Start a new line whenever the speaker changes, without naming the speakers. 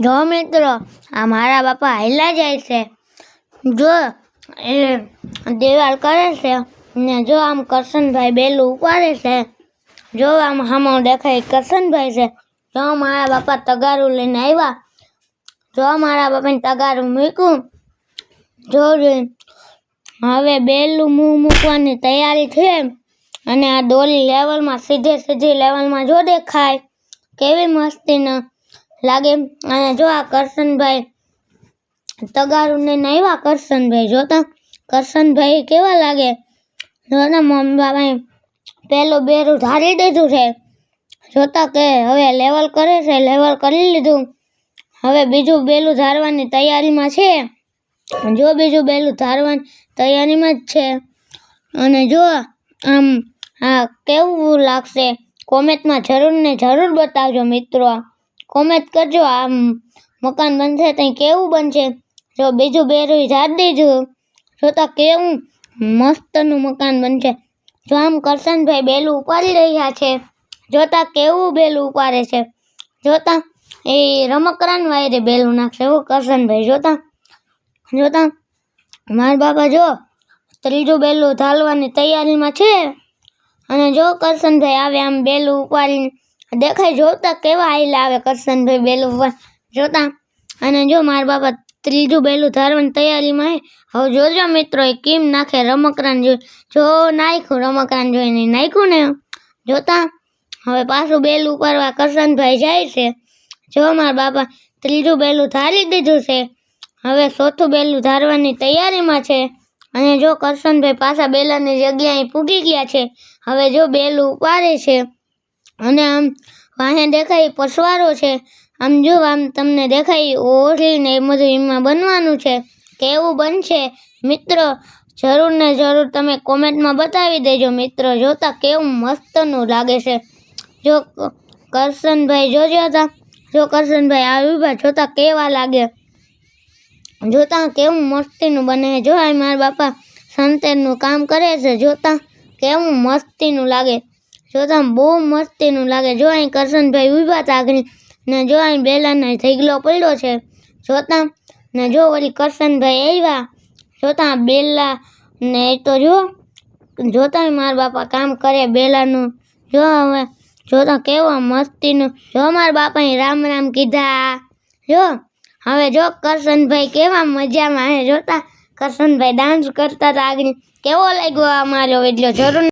જો મિત્રો, આ મારા બાપા હાલ્યા જાય છે. જો એ દિવાલ કરે છે ને જો આમ કરશનભાઈ બેલું ઉપાડે છે. જો આમ હામો દેખાય કરશનભાઈ છે. જો મારા બાપા તગારું લઈને આવ્યા. જો મારા બાપાને તગારું મૂક્યું. જો હવે બેલું મું મૂકવાની તૈયારી છે. અને આ ડોલી લેવલમાં સીધી લેવલમાં જો દેખાય કેવી મસ્તી ન લાગે. અને જો આ કરશનભાઈ તગારું ને આવ્યા. કરશનભાઈ જોતા કરશનભાઈ કેવા લાગે. જોતા મમ્મી બાપાએ પેલું બેરું ધારી દીધું છે. જોતા કે હવે લેવલ કરે છે. લેવલ કરી લીધું. હવે બીજું બેલું ધારવાની તૈયારીમાં છે. જો બીજું બેલું ધારવાની તૈયારીમાં જ છે. અને જો આમ આ કેવું લાગશે કોમેન્ટમાં જરૂર બતાવજો મિત્રો. કોમેન્ટ કરજો આમ મકાન બનશે ત્યાં કેવું બનશે. જો બીજું બેરું ધારી દીધું. જોતા કેવું મસ્તનું મકાન બનશે. જો આમ કરશનભાઈ બેલું ઉપાડી રહ્યા છે. જોતા કેવું બેલું ઉપાડે છે. જોતા એ રમકડાન વાયરે બેલું નાખશે એવું કરશનભાઈ. જોતા મારા બાપા જો ત્રીજું બેલું ધારવાની તૈયારીમાં છે. અને જો કરશનભાઈ આવે આમ બેલું ઉપાડીને દેખાય. જોતા કેવા હાઈલા આવે કરશનભાઈ બેલું જોતા. અને જો મારા બાપા ત્રીજું બેલું ધારવાની તૈયારીમાં હવે જોજો મિત્રો એ કેમ નાખે રમકડાને જોઈ. જો નાખ્યું રમકડાને જોઈને નાખ્યું ને. જોતા હવે પાછું બેલું ઉપાડવા કરશનભાઈ જાય છે. જો મારા બાપા ત્રીજું બેલું ધારી દીધું છે. હવે ચોથું બેલું ધારવાની તૈયારીમાં છે. અને જો કરશનભાઈ પાછા બેલાની જગ્યાએ પૂગી ગયા છે. હવે જો બેલું ઉપાડે છે. અને આમ વાહે દેખાય પસવારો છે. આમ જો આમ તમને દેખાય ઓઢીને એ બધું એમાં બનવાનું છે. કેવું બનશે મિત્રો જરૂર ને જરૂર તમે કોમેન્ટમાં બતાવી દેજો મિત્રો. જોતા કેવું મસ્તનું લાગે છે. જો કરશનભાઈ જોજો હતા. જો કરશનભાઈ આવી જોતા કેવા લાગે. જોતા કેવું મસ્તીનું બને. જો મારા બાપા સંતેરનું કામ કરે છે. જોતા કેવું મસ્તીનું લાગે. જોતા બહુ મસ્તીનું લાગે. જો અહીં કરશનભાઈ ઉભા હતા આગળ ને જો અહીં બેલાનો થેગલો પડ્યો છે. જોતા ને જો વળી કરશનભાઈ આવ્યા. જોતા બેલા ને તો જોતા મારા બાપા કામ કરે બેલાનું. જો હવે જોતા કેવા મસ્તીનું. જો મારા બાપાએ રામ રામ કીધા. જો હવે જો કરશનભાઈ કેવા મજામાં હે. જોતા કરશનભાઈ ડાન્સ કરતા હતા આગળ. કેવો લાગ્યો અમારો વિડીયો જરૂર